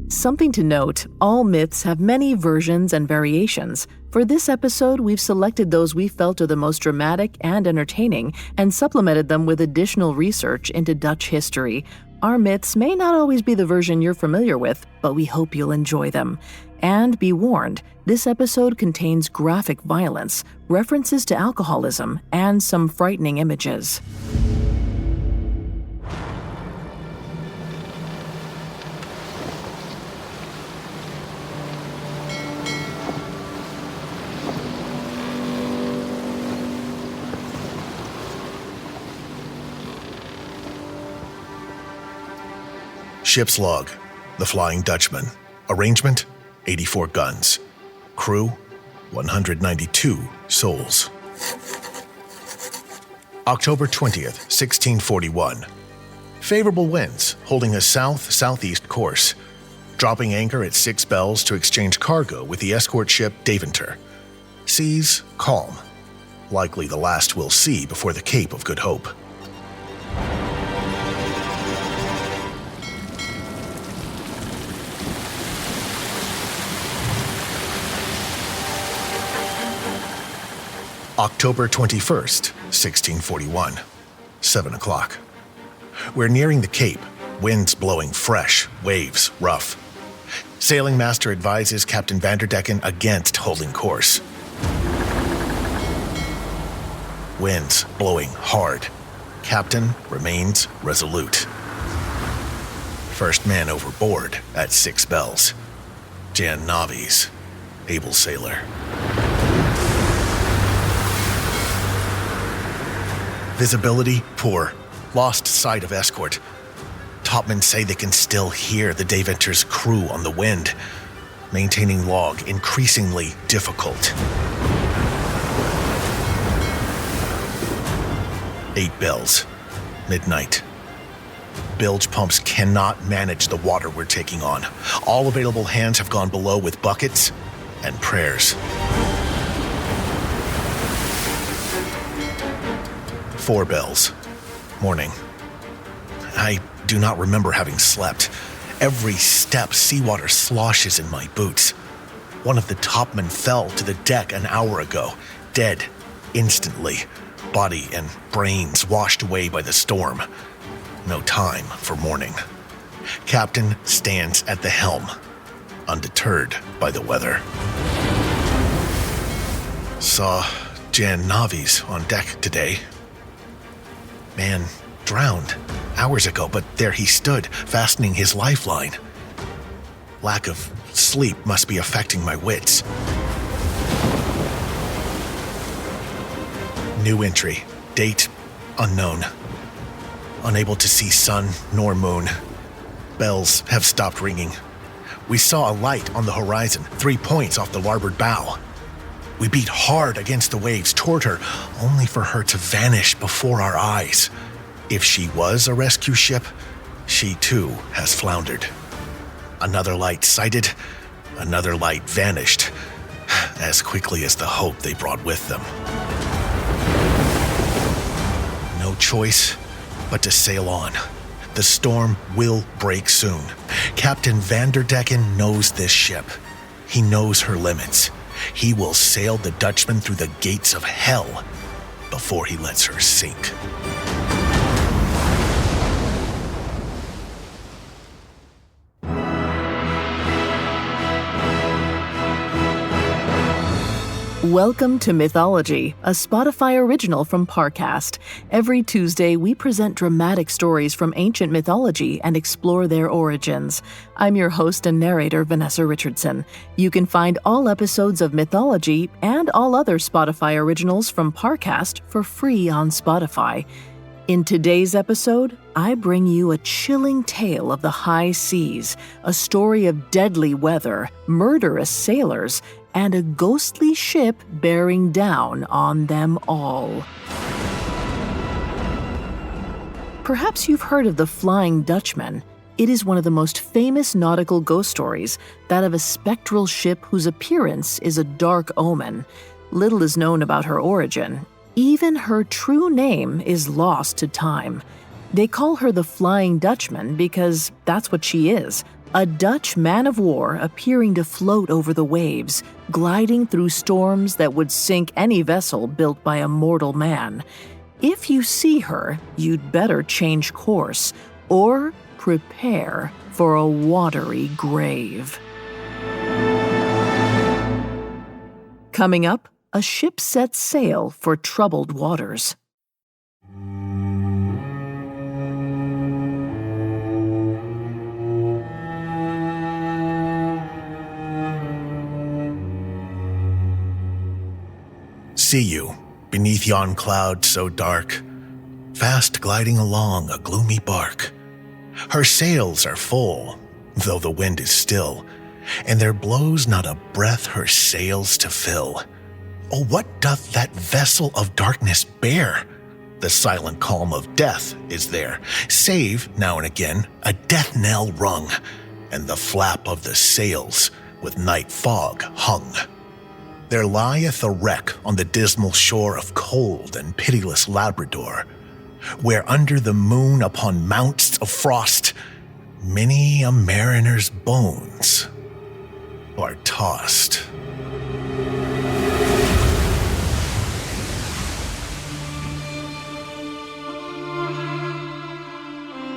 Something to note, all myths have many versions and variations. For this episode, we've selected those we felt are the most dramatic and entertaining and supplemented them with additional research into Dutch history. Our myths may not always be the version you're familiar with, but we hope you'll enjoy them. And be warned, this episode contains graphic violence, references to alcoholism, and some frightening images. Ship's log, the Flying Dutchman. Arrangement, 84 guns. Crew, 192 souls. October 20th, 1641. Favorable winds, holding a south-southeast course. Dropping anchor at 6 bells to exchange cargo with the escort ship Daventer. Seas calm. Likely the last we'll see before the Cape of Good Hope. October 21st, 1641, 7 o'clock. We're nearing the Cape, winds blowing fresh, waves rough. Sailing master advises Captain Vanderdecken against holding course. Winds blowing hard. Captain remains resolute. First man overboard at 6 bells. Jan Navies, able sailor. Visibility poor. Lost sight of escort. Topmen say they can still hear the Daventer's crew on the wind. Maintaining log increasingly difficult. 8 bells. Midnight. Bilge pumps cannot manage the water we're taking on. All available hands have gone below with buckets and prayers. 4 bells. Morning. I do not remember having slept. Every step, seawater sloshes in my boots. One of the topmen fell to the deck an hour ago, dead, instantly. Body and brains washed away by the storm. No time for mourning. Captain stands at the helm, undeterred by the weather. Saw Jan Navies on deck today. Man drowned hours ago, but there he stood, fastening his lifeline. Lack of sleep must be affecting my wits. New entry. Date unknown. Unable to see sun nor moon. Bells have stopped ringing. We saw a light on the horizon, 3 points off the larboard bow. We beat hard against the waves toward her, only for her to vanish before our eyes. If she was a rescue ship, she too has floundered. Another light sighted, another light vanished, as quickly as the hope they brought with them. No choice but to sail on. The storm will break soon. Captain Vanderdecken knows this ship. He knows her limits. He will sail the Dutchman through the gates of hell before he lets her sink. Welcome to Mythology, a Spotify original from Parcast. Every Tuesday, we present dramatic stories from ancient mythology and explore their origins. I'm your host and narrator, Vanessa Richardson. You can find all episodes of Mythology and all other Spotify originals from Parcast for free on Spotify. In today's episode, I bring you a chilling tale of the high seas, a story of deadly weather, murderous sailors, and a ghostly ship bearing down on them all. Perhaps you've heard of the Flying Dutchman. It is one of the most famous nautical ghost stories, that of a spectral ship whose appearance is a dark omen. Little is known about her origin. Even her true name is lost to time. They call her the Flying Dutchman because that's what she is, A Dutch man-of-war appearing to float over the waves, gliding through storms that would sink any vessel built by a mortal man. If you see her, you'd better change course or prepare for a watery grave. Coming up, a ship sets sail for troubled waters. See you, beneath yon cloud so dark, fast gliding along a gloomy bark. Her sails are full, though the wind is still, and there blows not a breath her sails to fill. Oh, what doth that vessel of darkness bear? The silent calm of death is there, save, now and again, a death knell rung, and the flap of the sails with night fog hung. There lieth a wreck on the dismal shore of cold and pitiless Labrador, where under the moon upon mounts of frost, many a mariner's bones are tossed.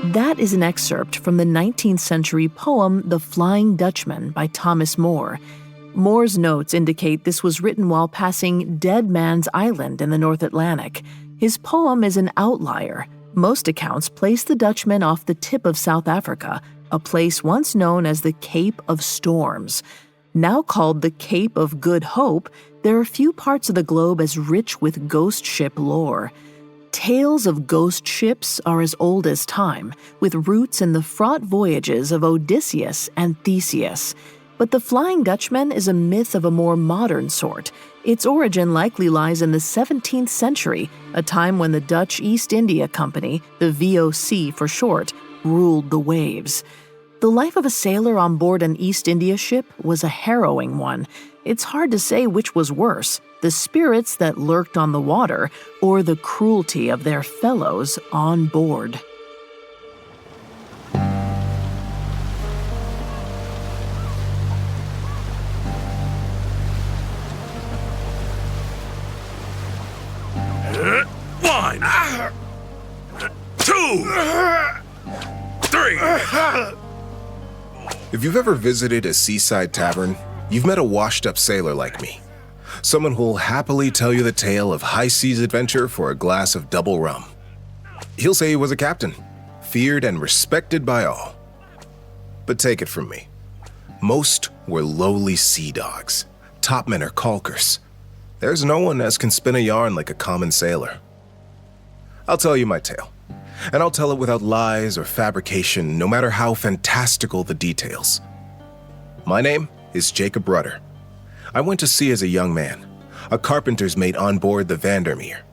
That is an excerpt from the 19th century poem The Flying Dutchman by Thomas Moore. Moore's notes indicate this was written while passing Dead Man's Island in the North Atlantic. His poem is an outlier. Most accounts place the Dutchman off the tip of South Africa, a place once known as the Cape of Storms. Now called the Cape of Good Hope, there are few parts of the globe as rich with ghost ship lore. Tales of ghost ships are as old as time, with roots in the fraught voyages of Odysseus and Theseus. But the Flying Dutchman is a myth of a more modern sort. Its origin likely lies in the 17th century, a time when the Dutch East India Company, the VOC for short, ruled the waves. The life of a sailor on board an East India ship was a harrowing one. It's hard to say which was worse, the spirits that lurked on the water or the cruelty of their fellows on board. One, two, three. If you've ever visited a seaside tavern, you've met a washed-up sailor like me. Someone who'll happily tell you the tale of high seas adventure for a glass of double rum. He'll say he was a captain, feared and respected by all. But take it from me, most were lowly sea dogs, topmen or caulkers. There's no one as can spin a yarn like a common sailor. I'll tell you my tale, and I'll tell it without lies or fabrication, no matter how fantastical the details. My name is Jacob Rudder. I went to sea as a young man, a carpenter's mate on board the Vandermeer.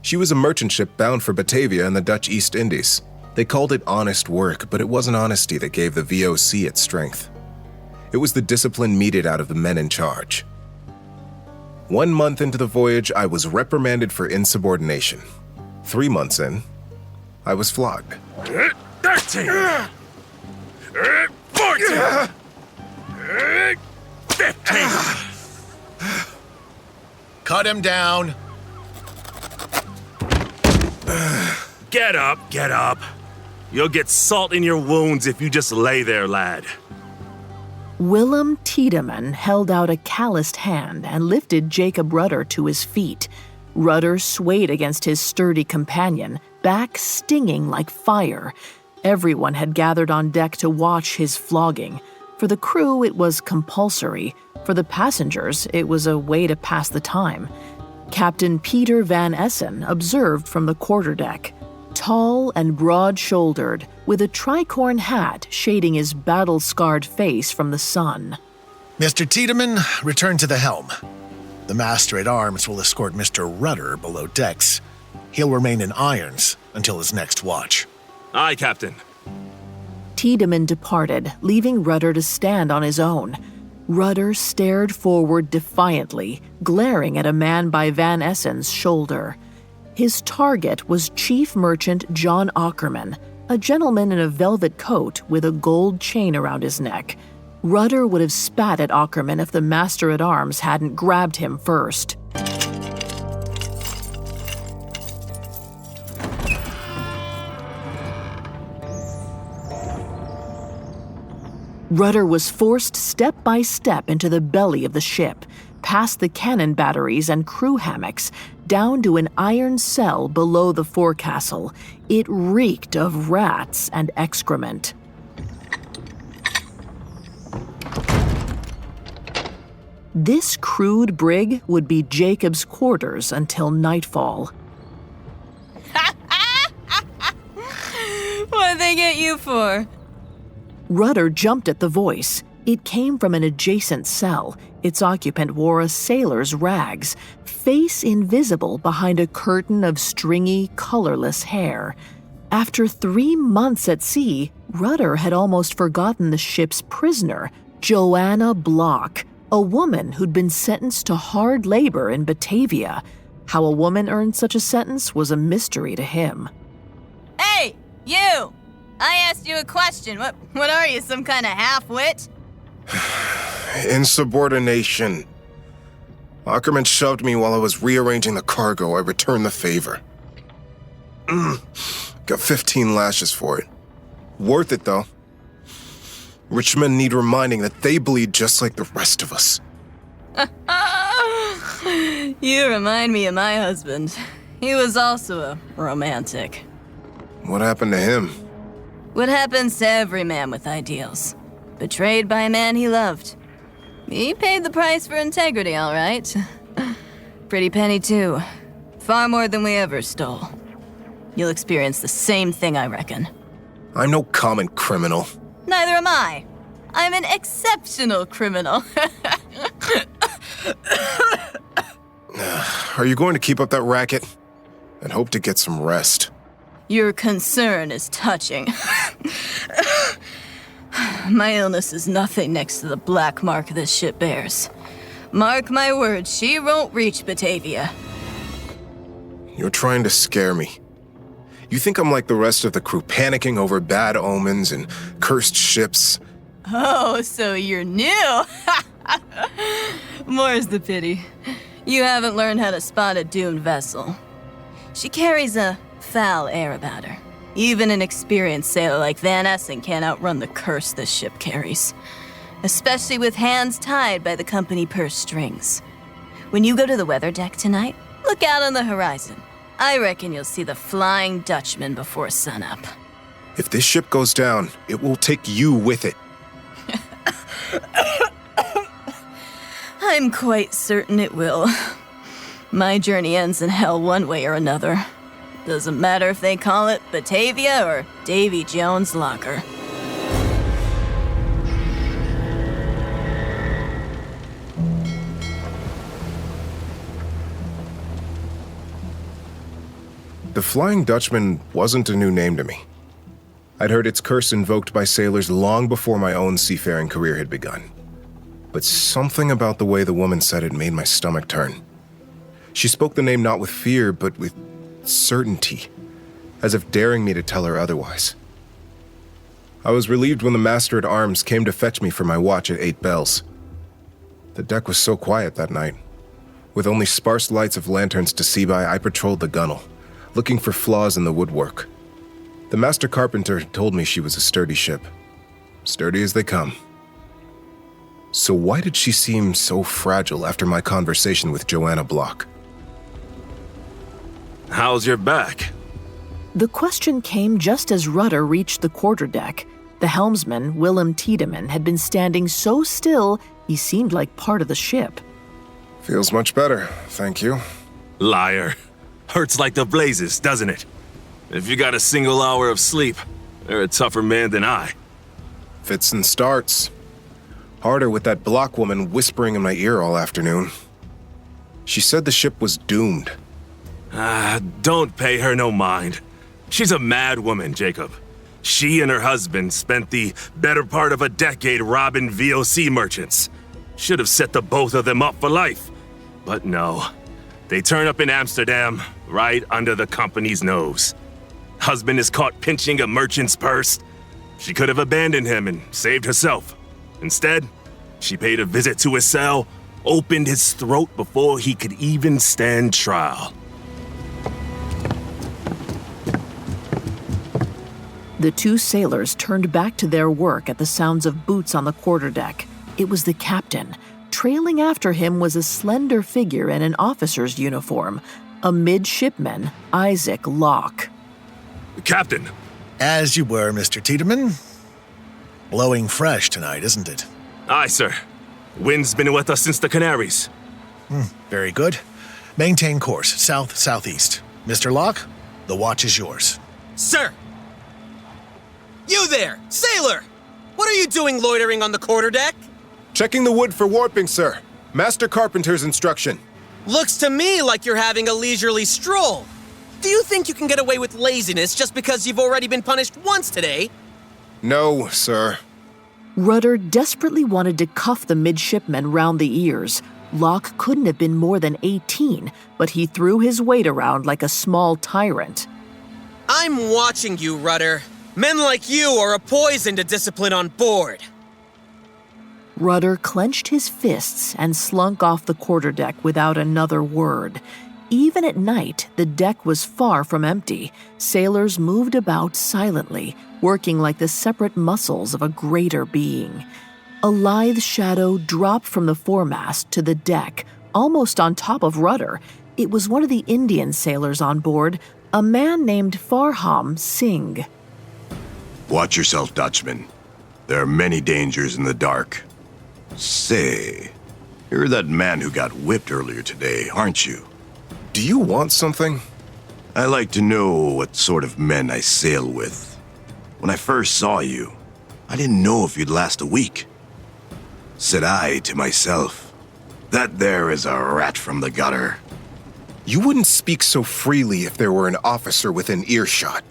She was a merchant ship bound for Batavia in the Dutch East Indies. They called it honest work, but it wasn't honesty that gave the VOC its strength. It was the discipline meted out of the men in charge. 1 month into the voyage, I was reprimanded for insubordination. 3 months in, I was flogged. 13, 14, 15. Cut him down. Get up, get up. You'll get salt in your wounds if you just lay there, lad. Willem Tiedemann held out a calloused hand and lifted Jacob Rudder to his feet. Rudder swayed against his sturdy companion, back stinging like fire. Everyone had gathered on deck to watch his flogging. For the crew, it was compulsory. For the passengers, it was a way to pass the time. Captain Peter Van Essen observed from the quarterdeck. Tall and broad-shouldered, with a tricorn hat shading his battle-scarred face from the sun. Mr. Tiedemann, return to the helm. The master-at-arms will escort Mr. Rudder below decks. He'll remain in irons until his next watch. Aye, Captain. Tiedemann departed, leaving Rudder to stand on his own. Rudder stared forward defiantly, glaring at a man by Van Essen's shoulder. His target was Chief Merchant John Ackerman, a gentleman in a velvet coat with a gold chain around his neck. Rudder would have spat at Ackerman if the master-at-arms hadn't grabbed him first. Rudder was forced step by step into the belly of the ship, past the cannon batteries and crew hammocks, down to an iron cell below the forecastle. It reeked of rats and excrement. This crude brig would be Jacob's quarters until nightfall. What'd they get you for? Rudder jumped at the voice. It came from an adjacent cell. Its occupant wore a sailor's rags, face invisible behind a curtain of stringy, colorless hair. After 3 months at sea, Rudder had almost forgotten the ship's prisoner, Joanna Block, a woman who'd been sentenced to hard labor in Batavia. How a woman earned such a sentence was a mystery to him. Hey, you! I asked you a question. What are you, some kind of half-wit? Insubordination. Ackerman shoved me while I was rearranging the cargo. I returned the favor. Got 15 lashes for it. Worth it, though. Rich men need reminding that they bleed just like the rest of us. You remind me of my husband. He was also a romantic. What happened to him? What happens to every man with ideals? Betrayed by a man he loved. He paid the price for integrity, all right. Pretty penny, too. Far more than we ever stole. You'll experience the same thing, I reckon. I'm no common criminal. Neither am I. I'm an exceptional criminal. Are you going to keep up that racket? And hope to get some rest. Your concern is touching. My illness is nothing next to the black mark this ship bears. Mark my words, she won't reach Batavia. You're trying to scare me. You think I'm like the rest of the crew, panicking over bad omens and cursed ships? Oh, so you're new? More's the pity. You haven't learned how to spot a doomed vessel. She carries a foul air about her. Even an experienced sailor like Van Essen can't outrun the curse this ship carries. Especially with hands tied by the company purse strings. When you go to the weather deck tonight, look out on the horizon. I reckon you'll see the Flying Dutchman before sunup. If this ship goes down, it will take you with it. I'm quite certain it will. My journey ends in hell one way or another. Doesn't matter if they call it Batavia or Davy Jones' locker. The Flying Dutchman wasn't a new name to me. I'd heard its curse invoked by sailors long before my own seafaring career had begun. But something about the way the woman said it made my stomach turn. She spoke the name not with fear, but with certainty, as if daring me to tell her otherwise. I was relieved when the master-at-arms came to fetch me for my watch at 8 bells. The deck was so quiet that night. With only sparse lights of lanterns to see by, I patrolled the gunwale, looking for flaws in the woodwork. The master carpenter told me she was a sturdy ship. Sturdy as they come. So why did she seem so fragile after my conversation with Joanna Block? How's your back? The question came just as Rudder reached the quarterdeck. The helmsman, Willem Tiedemann, had been standing so still he seemed like part of the ship. Feels much better, thank you. Liar. Hurts like the blazes, doesn't it? If you got a single hour of sleep, you're a tougher man than I. Fits and starts. Harder with that Block woman whispering in my ear all afternoon. She said the ship was doomed. Don't pay her no mind. She's a mad woman, Jacob. She and her husband spent the better part of a decade robbing VOC merchants. Should have set the both of them up for life. But no. They turn up in Amsterdam, right under the company's nose. Husband is caught pinching a merchant's purse. She could have abandoned him and saved herself. Instead, she paid a visit to his cell, opened his throat before he could even stand trial. The two sailors turned back to their work at the sounds of boots on the quarterdeck. It was the captain. Trailing after him was a slender figure in an officer's uniform, a midshipman, Isaac Locke. Captain! As you were, Mr. Tiedemann. Blowing fresh tonight, isn't it? Aye, sir. Wind's been with us since the Canaries. Very good. Maintain course, south-southeast. Mr. Locke, the watch is yours. Sir! You there, sailor! What are you doing loitering on the quarterdeck? Checking the wood for warping, sir. Master Carpenter's instruction. Looks to me like you're having a leisurely stroll. Do you think you can get away with laziness just because you've already been punished once today? No, sir. Rudder desperately wanted to cuff the midshipman round the ears. Locke couldn't have been more than 18, but he threw his weight around like a small tyrant. I'm watching you, Rudder. Men like you are a poison to discipline on board. Rudder clenched his fists and slunk off the quarterdeck without another word. Even at night, the deck was far from empty. Sailors moved about silently, working like the separate muscles of a greater being. A lithe shadow dropped from the foremast to the deck, almost on top of Rudder. It was one of the Indian sailors on board, a man named Farham Singh. Watch yourself, Dutchman. There are many dangers in the dark. Say, you're that man who got whipped earlier today, aren't you? Do you want something? I like to know what sort of men I sail with. When I first saw you, I didn't know if you'd last a week. Said I to myself, that there is a rat from the gutter. You wouldn't speak so freely if there were an officer within earshot.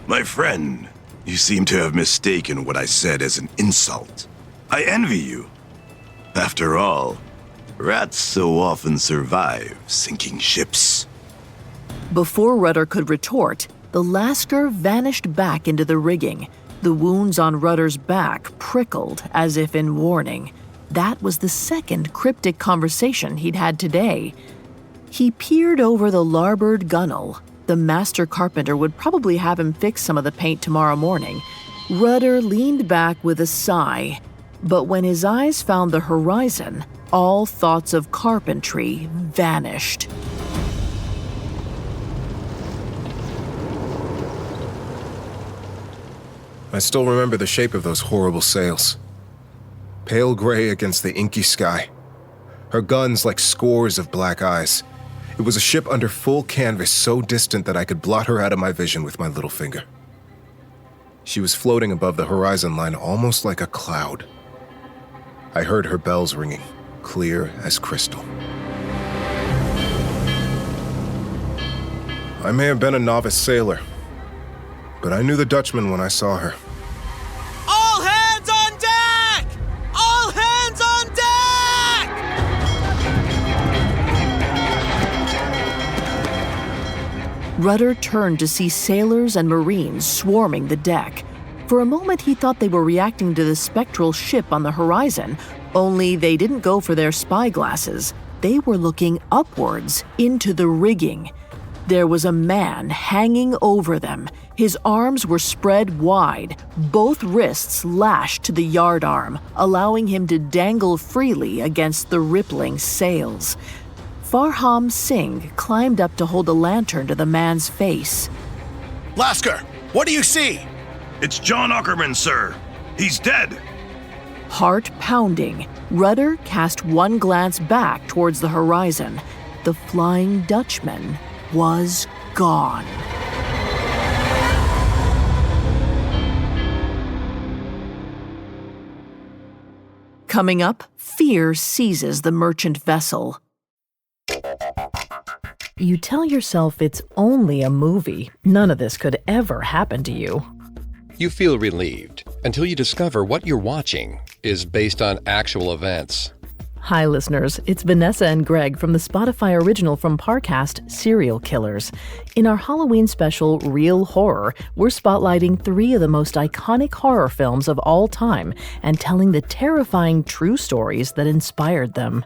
My friend, you seem to have mistaken what I said as an insult. I envy you. After all, rats so often survive sinking ships. Before Rudder could retort, the Lascar vanished back into the rigging. The wounds on Rudder's back prickled as if in warning. That was the second cryptic conversation he'd had today. He peered over the larboard gunwale. The master carpenter would probably have him fix some of the paint tomorrow morning. Rudder leaned back with a sigh, but when his eyes found the horizon, all thoughts of carpentry vanished. I still remember the shape of those horrible sails. Pale gray against the inky sky. Her guns like scores of black eyes. It was a ship under full canvas so distant that I could blot her out of my vision with my little finger. She was floating above the horizon line almost like a cloud. I heard her bells ringing, clear as crystal. I may have been a novice sailor, but I knew the Dutchman when I saw her. All hands on deck! All hands on deck! Rudder turned to see sailors and Marines swarming the deck. For a moment, he thought they were reacting to the spectral ship on the horizon, only they didn't go for their spy glasses. They were looking upwards, into the rigging. There was a man hanging over them. His arms were spread wide, both wrists lashed to the yardarm, allowing him to dangle freely against the rippling sails. Farham Singh climbed up to hold a lantern to the man's face. Lascar, what do you see? It's John Ackerman, sir. He's dead. Heart pounding, Rudder cast one glance back towards the horizon. The Flying Dutchman was gone. Coming up, fear seizes the merchant vessel. You tell yourself it's only a movie. None of this could ever happen to you. You feel relieved until you discover what you're watching is based on actual events. Hi, listeners. It's Vanessa and Greg from the Spotify original from Parcast, Serial Killers. In our Halloween special, Real Horror, we're spotlighting 3 of the most iconic horror films of all time and telling the terrifying true stories that inspired them.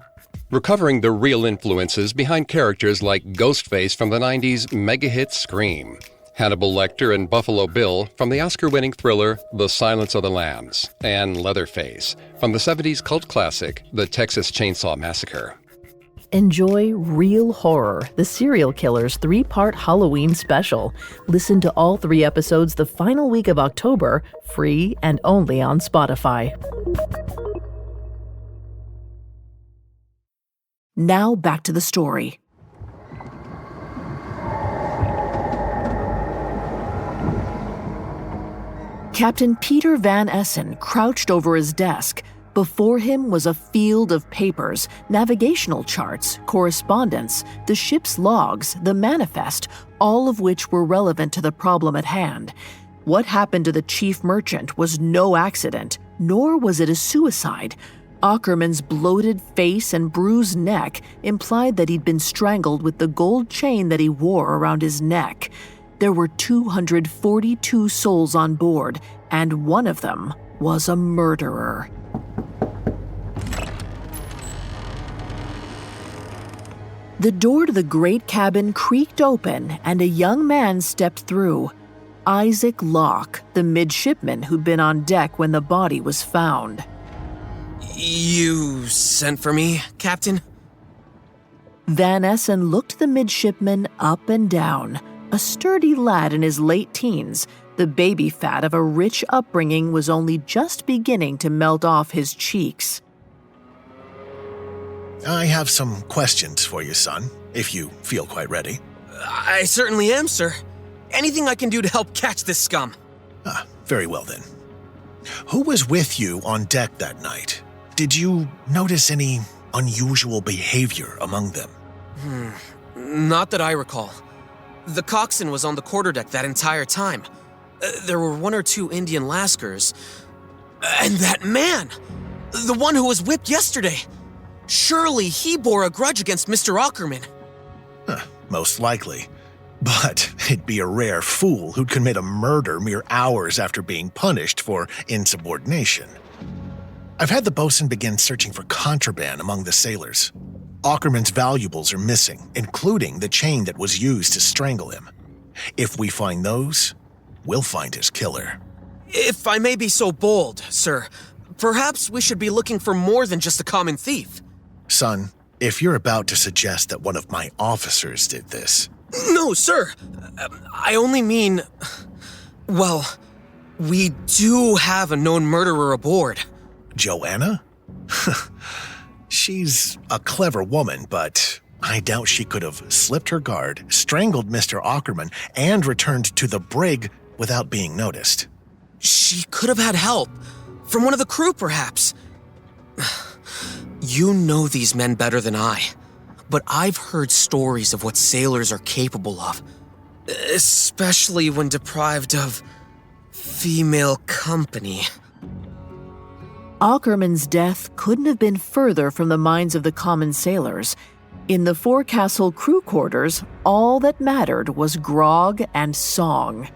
Recovering the real influences behind characters like Ghostface from the 90s mega-hit Scream, Hannibal Lecter and Buffalo Bill from the Oscar-winning thriller The Silence of the Lambs, and Leatherface from the 70s cult classic The Texas Chainsaw Massacre. Enjoy Real Horror, the Serial Killers 3-part Halloween special. Listen to all 3 episodes the final week of October, free and only on Spotify. Now back to the story. Captain Peter Van Essen crouched over his desk. Before him was a field of papers, navigational charts, correspondence, the ship's logs, the manifest, all of which were relevant to the problem at hand. What happened to the chief merchant was no accident, nor was it a suicide. Ackerman's bloated face and bruised neck implied that he'd been strangled with the gold chain that he wore around his neck. There were 242 souls on board, and one of them was a murderer. The door to the great cabin creaked open, and a young man stepped through. Isaac Locke, the midshipman who'd been on deck when the body was found. You sent for me, Captain? Van Essen looked the midshipman up and down. A sturdy lad in his late teens, the baby fat of a rich upbringing was only just beginning to melt off his cheeks. I have some questions for you, son, if you feel quite ready. I certainly am, sir. Anything I can do to help catch this scum. Very well then. Who was with you on deck that night? Did you notice any unusual behavior among them? Not that I recall. The coxswain was on the quarterdeck that entire time. There were 1 or 2 Indian Lascars. And that man! The one who was whipped yesterday! Surely he bore a grudge against Mr. Ackerman. Most likely. But it'd be a rare fool who'd commit a murder mere hours after being punished for insubordination. I've had the bosun begin searching for contraband among the sailors. Ackerman's valuables are missing, including the chain that was used to strangle him. If we find those, we'll find his killer. If I may be so bold, sir, perhaps we should be looking for more than just a common thief. Son, if you're about to suggest that one of my officers did this... No, sir. I only mean... Well, we do have a known murderer aboard. Joanna? She's a clever woman, but I doubt she could have slipped her guard, strangled Mr. Ackerman, and returned to the brig without being noticed. She could have had help. From one of the crew, perhaps. You know these men better than I, but I've heard stories of what sailors are capable of, especially when deprived of female company. Ackerman's death couldn't have been further from the minds of the common sailors. In the forecastle crew quarters, all that mattered was grog and song.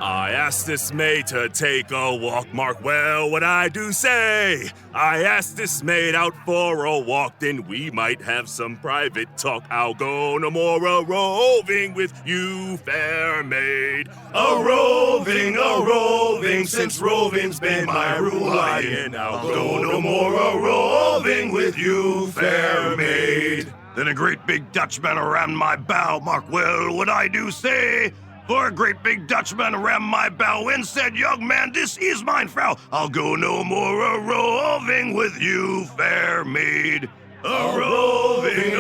I asked this maid to take a walk, mark well what I do say. I asked this maid out for a walk, then we might have some private talk. I'll go no more a-roving with you, fair maid. A-roving, since roving's been my ruin. I'll go no more a-roving with you, fair maid. Then a great big Dutchman around my bow, mark well what I do say. For a great big Dutchman around my bow, and said, young man, this is mine Frau. I'll go no more a-roving with you, fair maid. A-roving,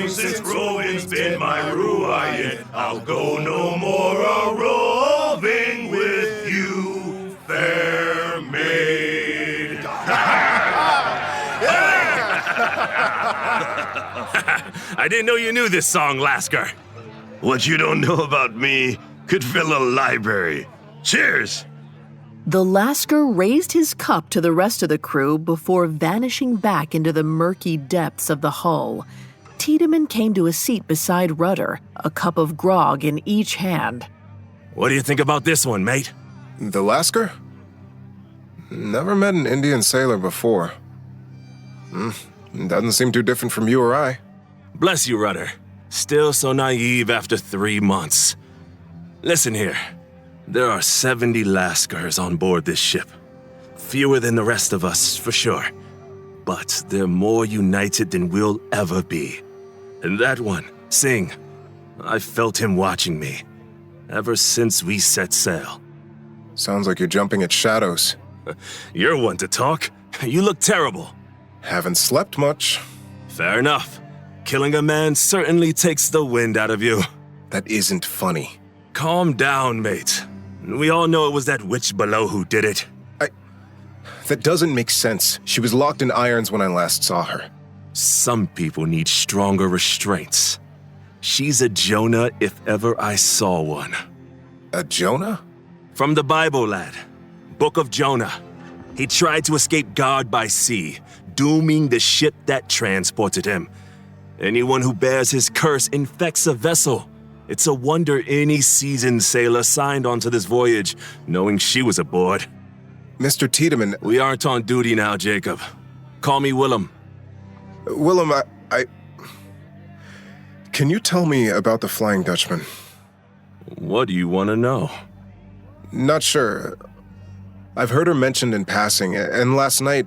since roving's been my ruin. I'll go no more a-roving with you, fair maid. I didn't know you knew this song, Lasker. What you don't know about me could fill a library. Cheers! The Lascar raised his cup to the rest of the crew before vanishing back into the murky depths of the hull. Tiedemann came to a seat beside Rudder, a cup of grog in each hand. What do you think about this one, mate? The Lascar? Never met an Indian sailor before. Doesn't seem too different from you or I. Bless you, Rudder. Still so naive after 3 months. Listen here. There are 70 Lascars on board this ship. Fewer than the rest of us, for sure. But they're more united than we'll ever be. And that one, Singh, I felt him watching me. Ever since we set sail. Sounds like you're jumping at shadows. You're one to talk. You look terrible. Haven't slept much. Fair enough. Killing a man certainly takes the wind out of you. That isn't funny. Calm down, mate. We all know it was that witch below who did it. That doesn't make sense. She was locked in irons when I last saw her. Some people need stronger restraints. She's a Jonah if ever I saw one. A Jonah? From the Bible, lad. Book of Jonah. He tried to escape God by sea, dooming the ship that transported him. Anyone who bears his curse infects a vessel. It's a wonder any seasoned sailor signed onto this voyage, knowing she was aboard. Mr. Tiedemann... We aren't on duty now, Jacob. Call me Willem. Willem, I... Can you tell me about the Flying Dutchman? What do you want to know? Not sure. I've heard her mentioned in passing, and last night...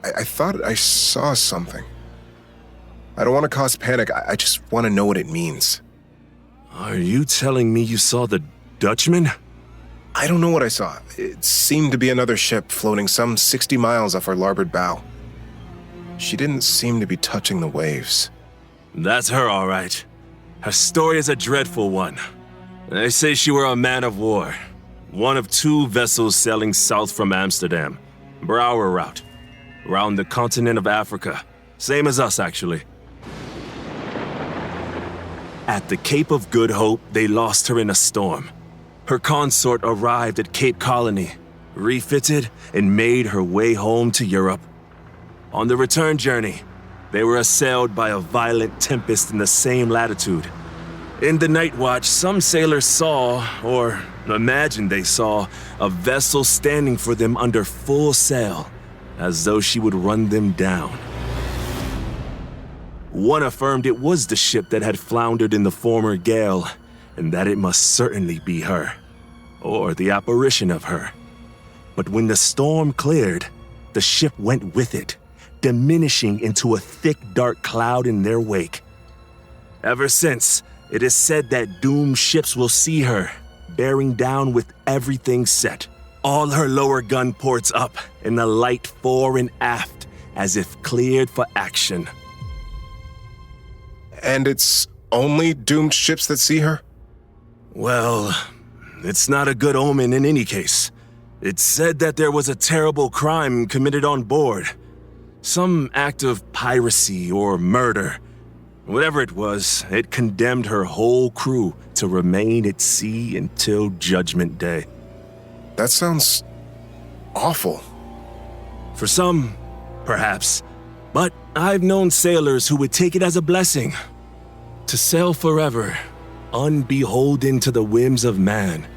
I thought I saw something. I don't want to cause panic, I just want to know what it means. Are you telling me you saw the Dutchman? I don't know what I saw. It seemed to be another ship floating some 60 miles off our larboard bow. She didn't seem to be touching the waves. That's her, all right. Her story is a dreadful one. They say she were a man of war. One of 2 vessels sailing south from Amsterdam. Brouwer route. Around the continent of Africa. Same as us, actually. At the Cape of Good Hope, they lost her in a storm. Her consort arrived at Cape Colony, refitted, and made her way home to Europe. On the return journey, they were assailed by a violent tempest in the same latitude. In the night watch, some sailors saw, or imagined they saw, a vessel standing for them under full sail, as though she would run them down. One affirmed it was the ship that had floundered in the former gale, and that it must certainly be her, or the apparition of her. But when the storm cleared, the ship went with it, diminishing into a thick, dark cloud in their wake. Ever since, it is said that doomed ships will see her, bearing down with everything set, all her lower gun ports up, and the light fore and aft, as if cleared for action. And it's only doomed ships that see her? Well, it's not a good omen in any case. It's said that there was a terrible crime committed on board. Some act of piracy or murder. Whatever it was, it condemned her whole crew to remain at sea until Judgment Day. That sounds awful. For some, perhaps. But I've known sailors who would take it as a blessing. To sail forever, unbeholden to the whims of man.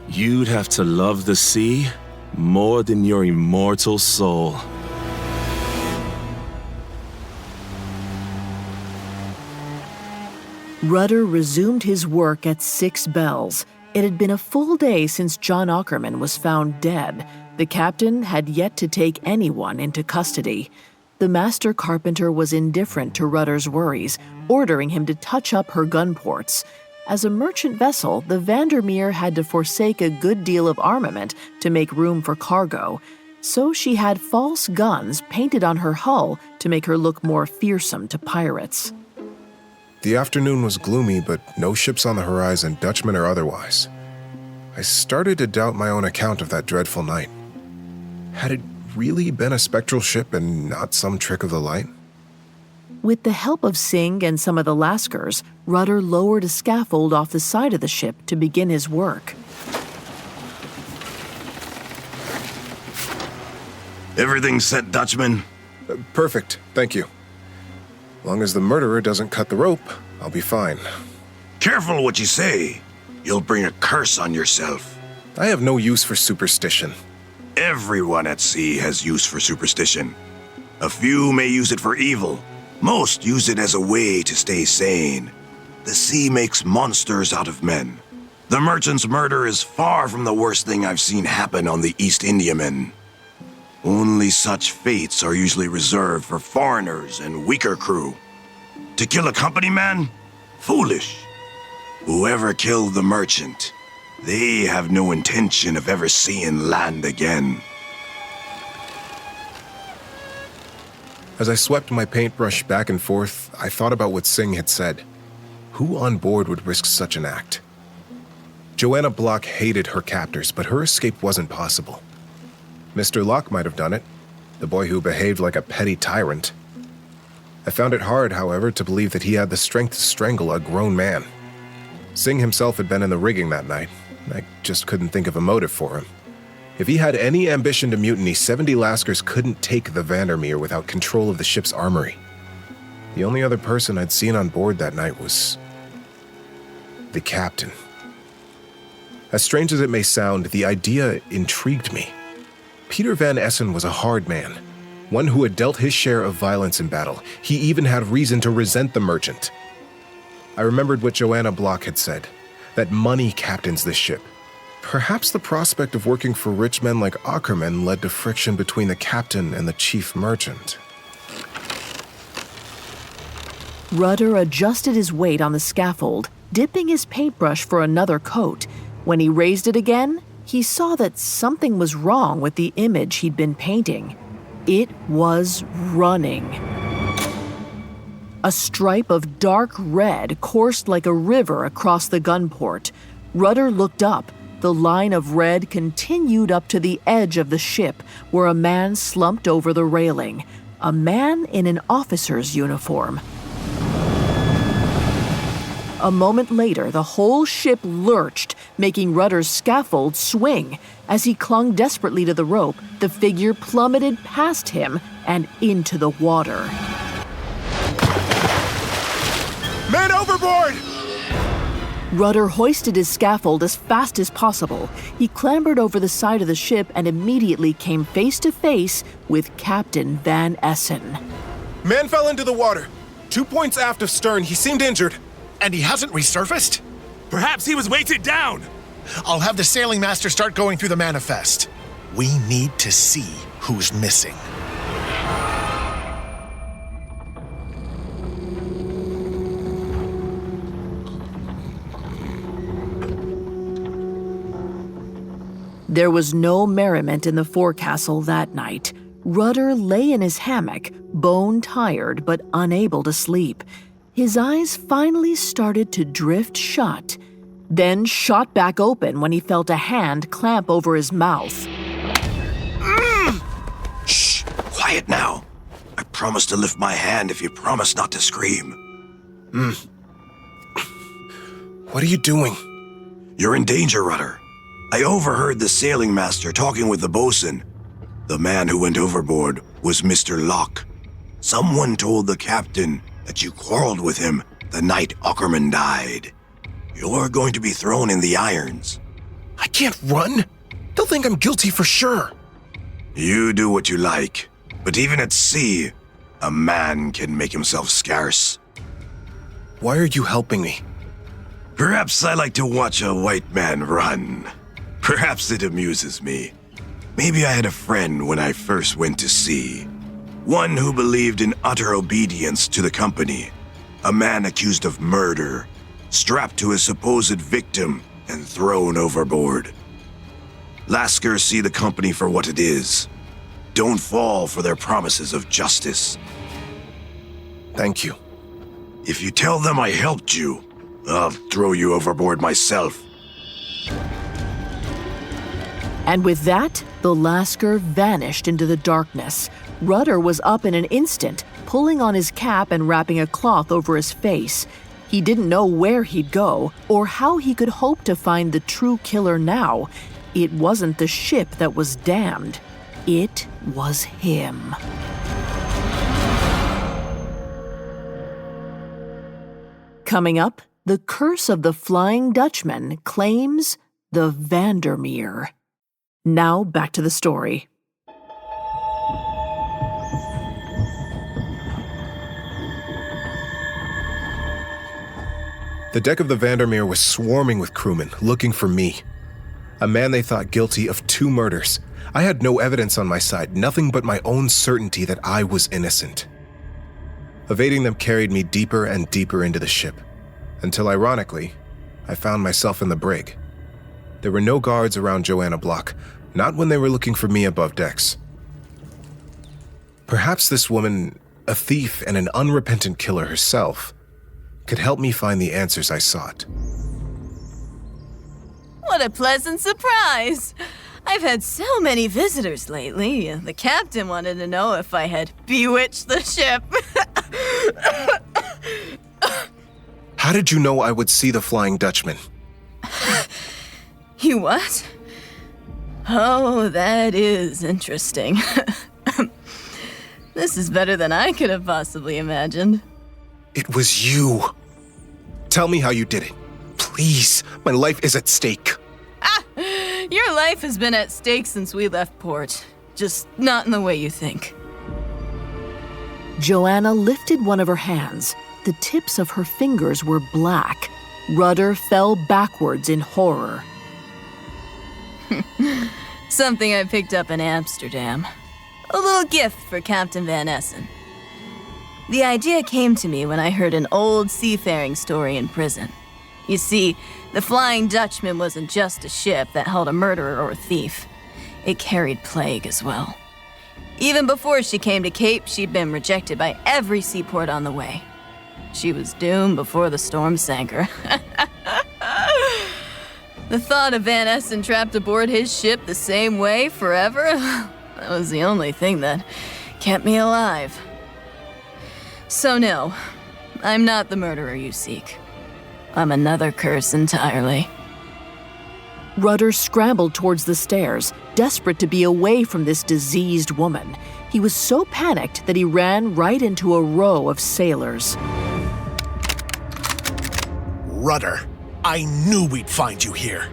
You'd have to love the sea more than your immortal soul. Rudder resumed his work at 6 bells. It had been a full day since John Ackerman was found dead. The captain had yet to take anyone into custody. The master carpenter was indifferent to Rudder's worries, ordering him to touch up her gun ports. As a merchant vessel, the Vandermeer had to forsake a good deal of armament to make room for cargo, so she had false guns painted on her hull to make her look more fearsome to pirates. The afternoon was gloomy, but no ships on the horizon, Dutchman or otherwise. I started to doubt my own account of that dreadful night. Had it really been a spectral ship and not some trick of the light? With the help of Singh and some of the Lascars, Rudder lowered a scaffold off the side of the ship to begin his work. Everything set, Dutchman? Perfect, thank you. Long as the murderer doesn't cut the rope, I'll be fine. Careful what you say. You'll bring a curse on yourself. I have no use for superstition. Everyone at sea has use for superstition. A few may use it for evil. Most use it as a way to stay sane. The sea makes monsters out of men. The merchant's murder is far from the worst thing I've seen happen on the East Indiamen. Only such fates are usually reserved for foreigners and weaker crew. To kill a company man? Foolish. Whoever killed the merchant, they have no intention of ever seeing land again. As I swept my paintbrush back and forth, I thought about what Singh had said. Who on board would risk such an act? Joanna Block hated her captors, but her escape wasn't possible. Mr. Locke might have done it, the boy who behaved like a petty tyrant. I found it hard, however, to believe that he had the strength to strangle a grown man. Singh himself had been in the rigging that night. I just couldn't think of a motive for him. If he had any ambition to mutiny, 70 Lascars couldn't take the Vandermeer without control of the ship's armory. The only other person I'd seen on board that night was the captain. As strange as it may sound, the idea intrigued me. Peter Van Essen was a hard man, one who had dealt his share of violence in battle. He even had reason to resent the merchant. I remembered what Joanna Block had said, that money captains this ship. Perhaps the prospect of working for rich men like Ackerman led to friction between the captain and the chief merchant. Rudder adjusted his weight on the scaffold, dipping his paintbrush for another coat. When he raised it again, he saw that something was wrong with the image he'd been painting. It was running. A stripe of dark red coursed like a river across the gunport. Rudder looked up. The line of red continued up to the edge of the ship, where a man slumped over the railing. A man in an officer's uniform. A moment later, the whole ship lurched, making Rudder's scaffold swing. As he clung desperately to the rope, the figure plummeted past him and into the water. Men overboard! Rudder hoisted his scaffold as fast as possible. He clambered over the side of the ship and immediately came face to face with Captain Van Essen. Man fell into the water. 2 points aft of stern. He seemed injured. And he hasn't resurfaced? Perhaps he was weighted down. I'll have the sailing master start going through the manifest. We need to see who's missing. There was no merriment in the forecastle that night. Rudder lay in his hammock, bone-tired but unable to sleep. His eyes finally started to drift shut, then shot back open when he felt a hand clamp over his mouth. Shh! Quiet now. I promise to lift my hand if you promise not to scream. What are you doing? You're in danger, Rudder. I overheard the sailing master talking with the bosun. The man who went overboard was Mr. Locke. Someone told the captain that you quarreled with him the night Ackerman died. You're going to be thrown in the irons. I can't run. They'll think I'm guilty for sure. You do what you like, but even at sea, a man can make himself scarce. Why are you helping me? Perhaps I like to watch a white man run. Perhaps it amuses me. Maybe I had a friend when I first went to sea. One who believed in utter obedience to the company. A man accused of murder, strapped to his supposed victim and thrown overboard. Lascars see the company for what it is. Don't fall for their promises of justice. Thank you. If you tell them I helped you, I'll throw you overboard myself. And with that, the Lascar vanished into the darkness. Rudder was up in an instant, pulling on his cap and wrapping a cloth over his face. He didn't know where he'd go, or how he could hope to find the true killer now. It wasn't the ship that was damned. It was him. Coming up, the curse of the Flying Dutchman claims the Vandermeer. Now back to the story. The deck of the Vandermeer was swarming with crewmen looking for me. A man they thought guilty of 2 murders. I had no evidence on my side, nothing but my own certainty that I was innocent. Evading them carried me deeper and deeper into the ship, until ironically, I found myself in the brig. There were no guards around Joanna Block, not when they were looking for me above decks. Perhaps this woman, a thief and an unrepentant killer herself, could help me find the answers I sought. What a pleasant surprise! I've had so many visitors lately. The captain wanted to know if I had bewitched the ship. How did you know I would see the Flying Dutchman? You what? Oh, that is interesting. This is better than I could have possibly imagined. It was you. Tell me how you did it. Please, my life is at stake. Your life has been at stake since we left port. Just not in the way you think. Joanna lifted one of her hands. The tips of her fingers were black. Rudder fell backwards in horror. Something I picked up in Amsterdam. A little gift for Captain Van Essen. The idea came to me when I heard an old seafaring story in prison. You see, the Flying Dutchman wasn't just a ship that held a murderer or a thief. It carried plague as well. Even before she came to Cape, she'd been rejected by every seaport on the way. She was doomed before the storm sank her. The thought of Van Essen trapped aboard his ship the same way forever, that was the only thing that kept me alive. So no, I'm not the murderer you seek. I'm another curse entirely. Rudder scrambled towards the stairs, desperate to be away from this diseased woman. He was so panicked that he ran right into a row of sailors. Rudder, I knew we'd find you here.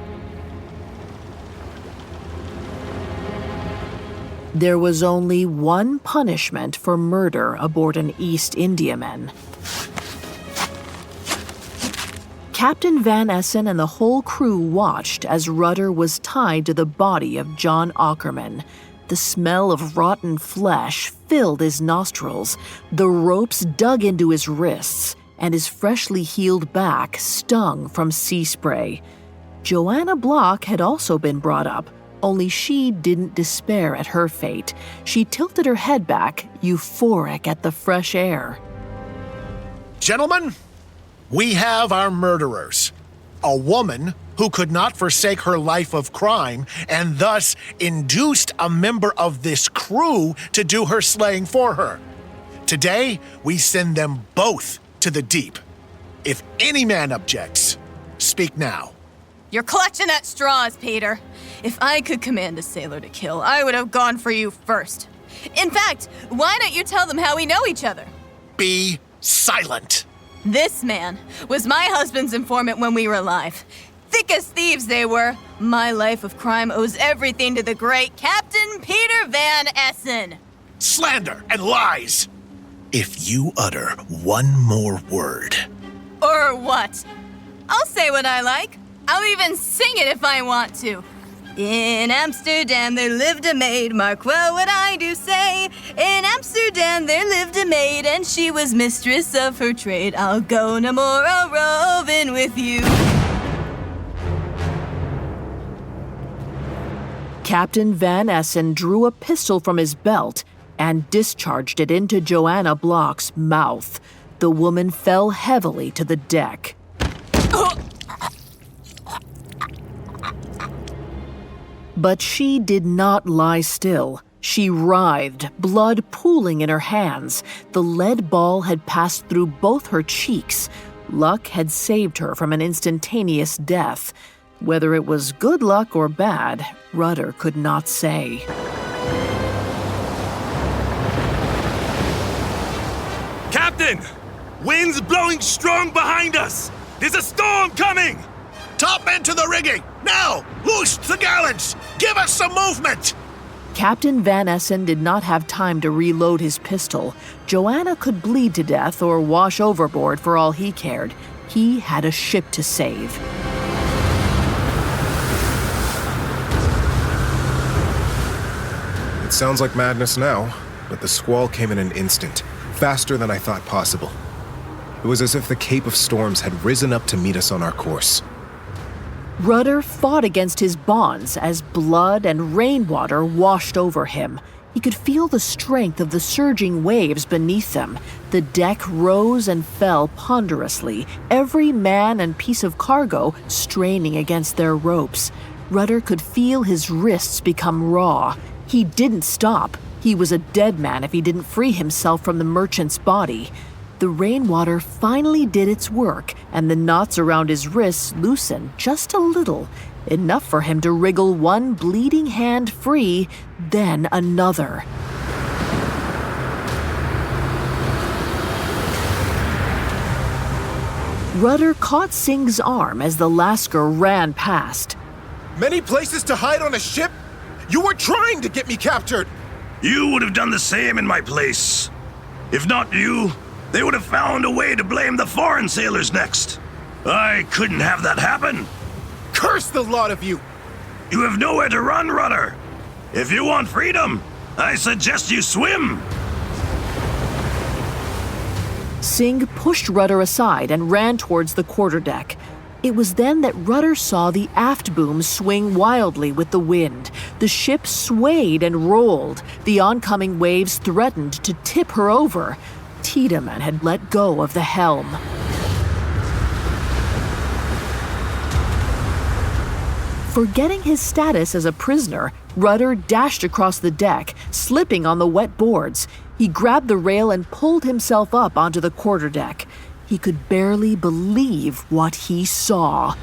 There was only one punishment for murder aboard an East Indiaman. Captain Van Essen and the whole crew watched as Rudder was tied to the body of John Ackerman. The smell of rotten flesh filled his nostrils. The ropes dug into his wrists, and his freshly healed back stung from sea spray. Joanna Block had also been brought up, only she didn't despair at her fate. She tilted her head back, euphoric at the fresh air. Gentlemen, we have our murderers. A woman who could not forsake her life of crime and thus induced a member of this crew to do her slaying for her. Today, we send them both to the deep. If any man objects, speak now. You're clutching at straws, Peter. If I could command a sailor to kill, I would have gone for you first. In fact, why don't you tell them how we know each other? Be silent. This man was my husband's informant when we were alive. Thick as thieves they were. My life of crime owes everything to the great Captain Peter Van Essen. Slander and lies. If you utter one more word. Or what? I'll say what I like. I'll even sing it if I want to. In Amsterdam there lived a maid, mark well what I do say. In Amsterdam there lived a maid, and she was mistress of her trade. I'll go no more a-roving with you. Captain Van Essen drew a pistol from his belt and discharged it into Joanna Block's mouth. The woman fell heavily to the deck. But she did not lie still. She writhed, blood pooling in her hands. The lead ball had passed through both her cheeks. Luck had saved her from an instantaneous death. Whether it was good luck or bad, Rudder could not say. Captain! Wind's blowing strong behind us! There's a storm coming! Top men to the rigging! Now! Loose the gallants! Give us some movement! Captain Van Essen did not have time to reload his pistol. Joanna could bleed to death or wash overboard for all he cared. He had a ship to save. It sounds like madness now, but the squall came in an instant, faster than I thought possible. It was as if the Cape of Storms had risen up to meet us on our course. Rudder fought against his bonds as blood and rainwater washed over him. He could feel the strength of the surging waves beneath them. The deck rose and fell ponderously, every man and piece of cargo straining against their ropes. Rudder could feel his wrists become raw. He didn't stop. He was a dead man if he didn't free himself from the merchant's body. The rainwater finally did its work, and the knots around his wrists loosened just a little, enough for him to wriggle one bleeding hand free, then another. Rudder caught Singh's arm as the Lascar ran past. Many places to hide on a ship? You were trying to get me captured! You would have done the same in my place. If not you, they would have found a way to blame the foreign sailors next. I couldn't have that happen. Curse the lot of you! You have nowhere to run, Rudder. If you want freedom, I suggest you swim. Singh pushed Rudder aside and ran towards the quarterdeck. It was then that Rudder saw the aft boom swing wildly with the wind. The ship swayed and rolled. The oncoming waves threatened to tip her over. Tiedemann had let go of the helm. Forgetting his status as a prisoner, Rudder dashed across the deck, slipping on the wet boards. He grabbed the rail and pulled himself up onto the quarterdeck. He could barely believe what he saw.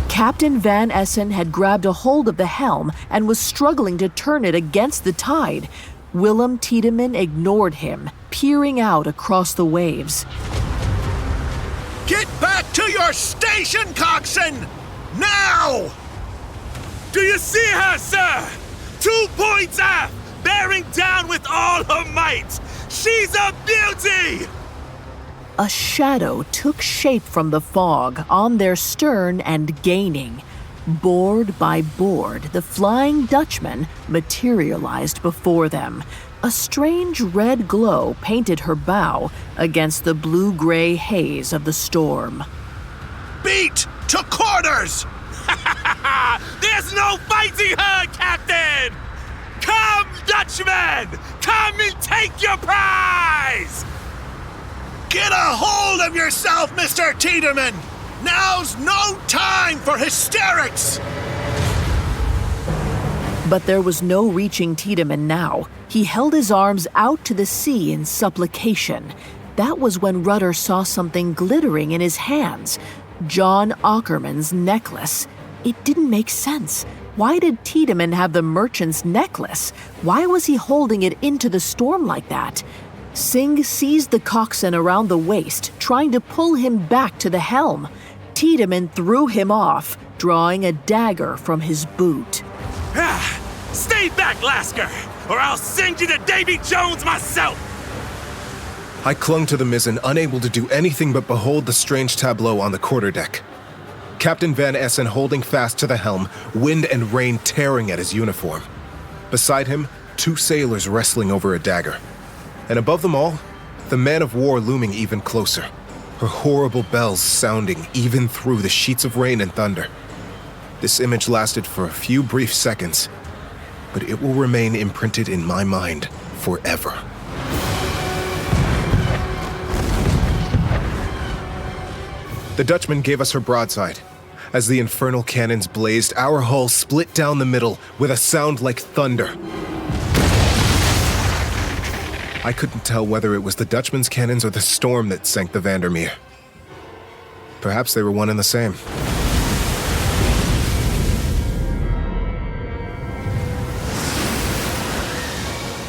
Captain Van Essen had grabbed a hold of the helm and was struggling to turn it against the tide. Willem Tiedemann ignored him, peering out across the waves. Get back to your station, coxswain! Now! Do you see her, sir? 2 points aft, bearing down with all her might. She's a beauty! A shadow took shape from the fog on their stern and gaining. Board by board, the Flying Dutchman materialized before them. A strange red glow painted her bow against the blue-gray haze of the storm. Beat to quarters! There's no fighting her, Captain! Come, Dutchman! Come and take your prize! Get a hold of yourself, Mr. Tiedemann! Now's no time for hysterics! But there was no reaching Tiedemann now. He held his arms out to the sea in supplication. That was when Rudder saw something glittering in his hands. John Ackerman's necklace. It didn't make sense. Why did Tiedemann have the merchant's necklace? Why was he holding it into the storm like that? Singh seized the coxswain around the waist, trying to pull him back to the helm. Tiedemann threw him off, drawing a dagger from his boot. Stay back, Lasker, or I'll send you to Davy Jones myself! I clung to the mizzen, unable to do anything but behold the strange tableau on the quarterdeck. Captain Van Essen holding fast to the helm, wind and rain tearing at his uniform. Beside him, 2 sailors wrestling over a dagger. And above them all, the man of war looming even closer, her horrible bells sounding even through the sheets of rain and thunder. This image lasted for a few brief seconds, but it will remain imprinted in my mind forever. The Dutchman gave us her broadside. As the infernal cannons blazed, our hull split down the middle with a sound like thunder. I couldn't tell whether it was the Dutchman's cannons or the storm that sank the Vandermeer. Perhaps they were one and the same.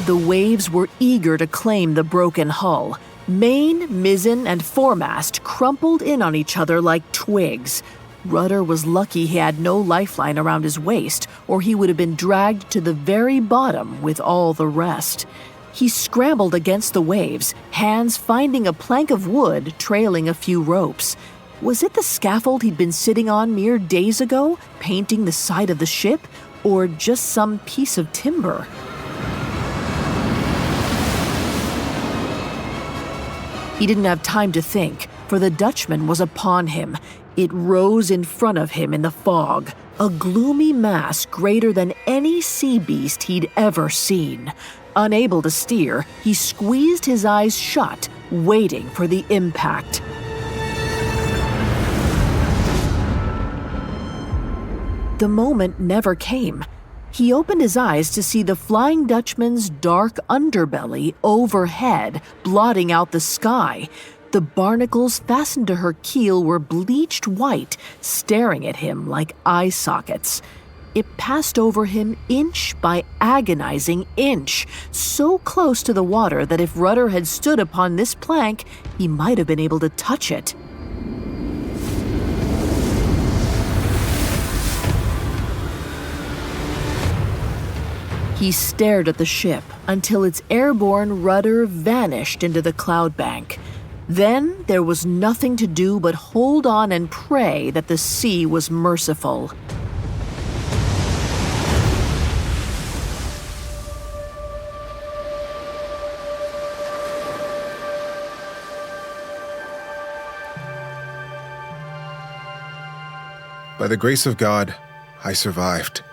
The waves were eager to claim the broken hull. Main, mizzen, and foremast crumpled in on each other like twigs. Rudder was lucky he had no lifeline around his waist, or he would have been dragged to the very bottom with all the rest. He scrambled against the waves, hands finding a plank of wood trailing a few ropes. Was it the scaffold he'd been sitting on mere days ago, painting the side of the ship, or just some piece of timber? He didn't have time to think, for the Dutchman was upon him. It rose in front of him in the fog, a gloomy mass greater than any sea beast he'd ever seen. Unable to steer, he squeezed his eyes shut, waiting for the impact. The moment never came. He opened his eyes to see the Flying Dutchman's dark underbelly overhead, blotting out the sky. The barnacles fastened to her keel were bleached white, staring at him like eye sockets. It passed over him inch by agonizing inch, so close to the water that if Rudder had stood upon this plank, he might have been able to touch it. He stared at the ship until its airborne rudder vanished into the cloud bank. Then there was nothing to do but hold on and pray that the sea was merciful. By the grace of God, I survived.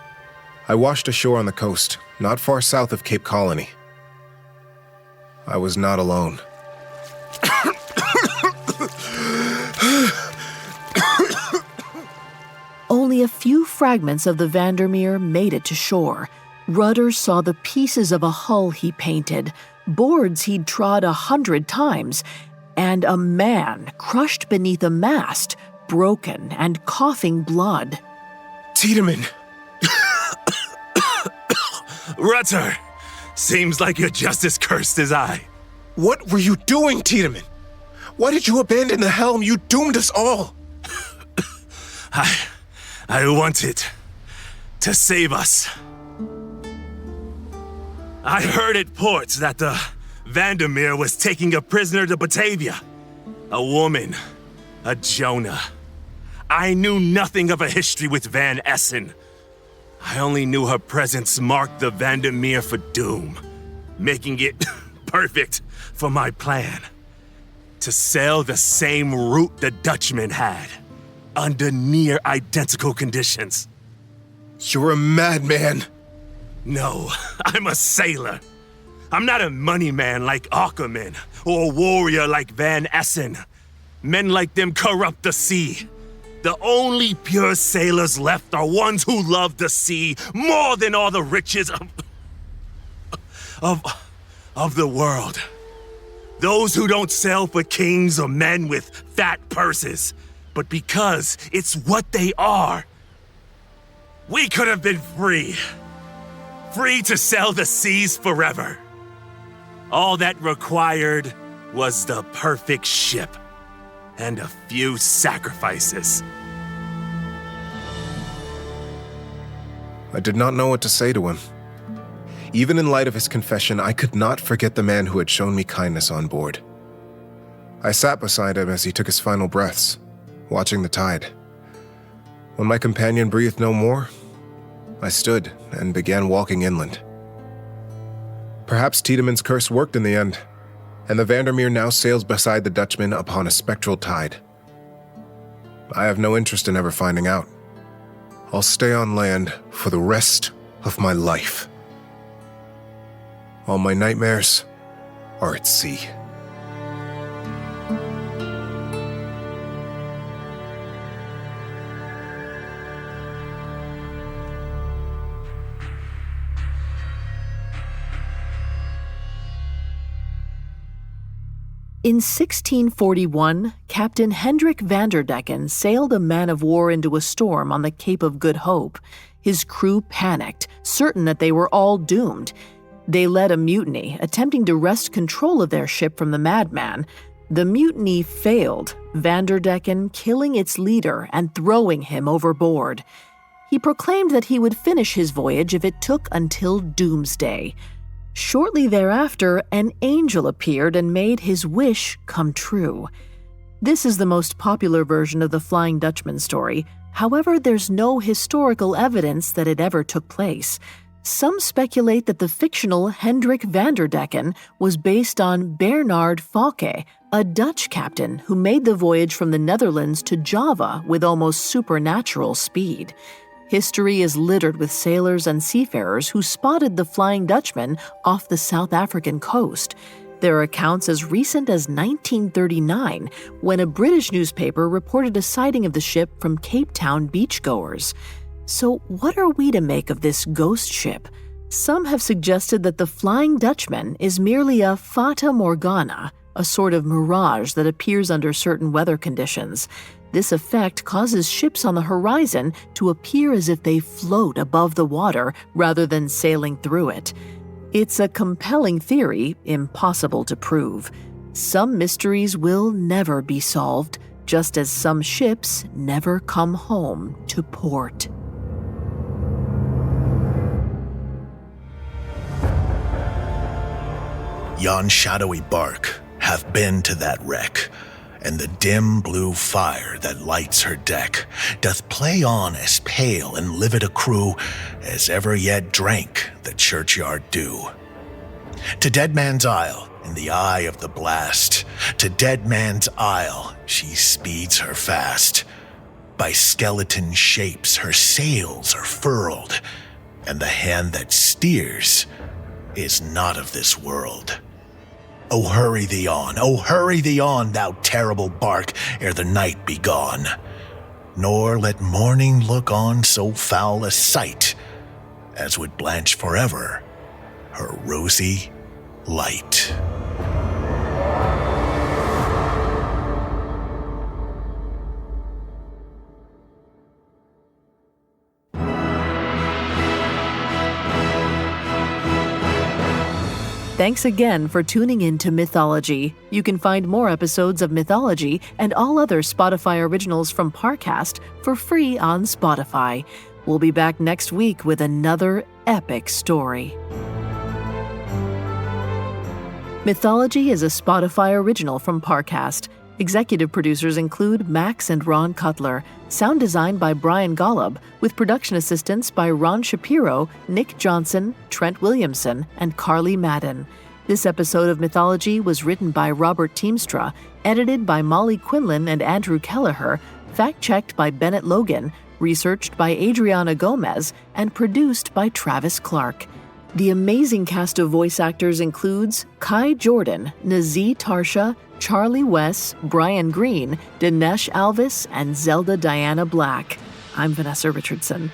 I washed ashore on the coast, not far south of Cape Colony. I was not alone. Only a few fragments of the Vandermeer made it to shore. Rudder saw the pieces of a hull he painted, boards he'd trod 100 times, and a man crushed beneath a mast, broken and coughing blood. Tiedemann! Rudder! Seems like you're just as cursed as I. What were you doing, Tiedemann? Why did you abandon the helm? You doomed us all! I wanted to save us. I heard at port that the Vandermeer was taking a prisoner to Batavia. A woman, a Jonah. I knew nothing of a history with Van Essen. I only knew her presence marked the Vandermeer for doom, making it perfect for my plan. To sail the same route the Dutchman had, under near identical conditions. You're a madman. No, I'm a sailor. I'm not a money man like Ackerman, or a warrior like Van Essen. Men like them corrupt the sea. The only pure sailors left are ones who love the sea more than all the riches of the world. Those who don't sail for kings or men with fat purses, but because it's what they are. We could have been free. Free to sail the seas forever. All that required was the perfect ship and a few sacrifices. I did not know what to say to him. Even in light of his confession, I could not forget the man who had shown me kindness on board. I sat beside him as he took his final breaths, watching the tide. When my companion breathed no more, I stood and began walking inland. Perhaps Tiedemann's curse worked in the end, and the Vandermeer now sails beside the Dutchman upon a spectral tide. I have no interest in ever finding out. I'll stay on land for the rest of my life. All my nightmares are at sea. In 1641, Captain Hendrik Vanderdecken sailed a man-of-war into a storm on the Cape of Good Hope. His crew panicked, certain that they were all doomed. They led a mutiny, attempting to wrest control of their ship from the madman. The mutiny failed, Vanderdecken killing its leader and throwing him overboard. He proclaimed that he would finish his voyage if it took until doomsday. Shortly thereafter, an angel appeared and made his wish come true. This is the most popular version of the Flying Dutchman story. However, there's no historical evidence that it ever took place. Some speculate that the fictional Hendrik Vanderdecken was based on Bernard Falke, a Dutch captain who made the voyage from the Netherlands to Java with almost supernatural speed. History is littered with sailors and seafarers who spotted the Flying Dutchman off the South African coast. There are accounts as recent as 1939, when a British newspaper reported a sighting of the ship from Cape Town beachgoers. So what are we to make of this ghost ship? Some have suggested that the Flying Dutchman is merely a fata morgana, a sort of mirage that appears under certain weather conditions. This effect causes ships on the horizon to appear as if they float above the water rather than sailing through it. It's a compelling theory, impossible to prove. Some mysteries will never be solved, just as some ships never come home to port. Yon shadowy bark hath been to that wreck, and the dim blue fire that lights her deck doth play on as pale and livid a crew as ever yet drank the churchyard dew. To Dead Man's Isle, in the eye of the blast, to Dead Man's Isle she speeds her fast. By skeleton shapes her sails are furled, and the hand that steers is not of this world. Oh, hurry thee on, thou terrible bark, ere the night be gone. Nor let morning look on so foul a sight as would blanch forever her rosy light. Thanks again for tuning in to Mythology. You can find more episodes of Mythology and all other Spotify originals from Parcast for free on Spotify. We'll be back next week with another epic story. Mythology is a Spotify original from Parcast. Executive producers include Max and Ron Cutler. Sound design by Brian Golub, with production assistance by Ron Shapiro, Nick Johnson, Trent Williamson, and Carly Madden. This episode of Mythology was written by Robert Teamstra, edited by Molly Quinlan and Andrew Kelleher, fact-checked by Bennett Logan, researched by Adriana Gomez, and produced by Travis Clark. The amazing cast of voice actors includes Kai Jordan, Nazee Tarsha, Charlie Wess, Brian Green, Dinesh Alvis, and Zelda Diana Black. I'm Vanessa Richardson.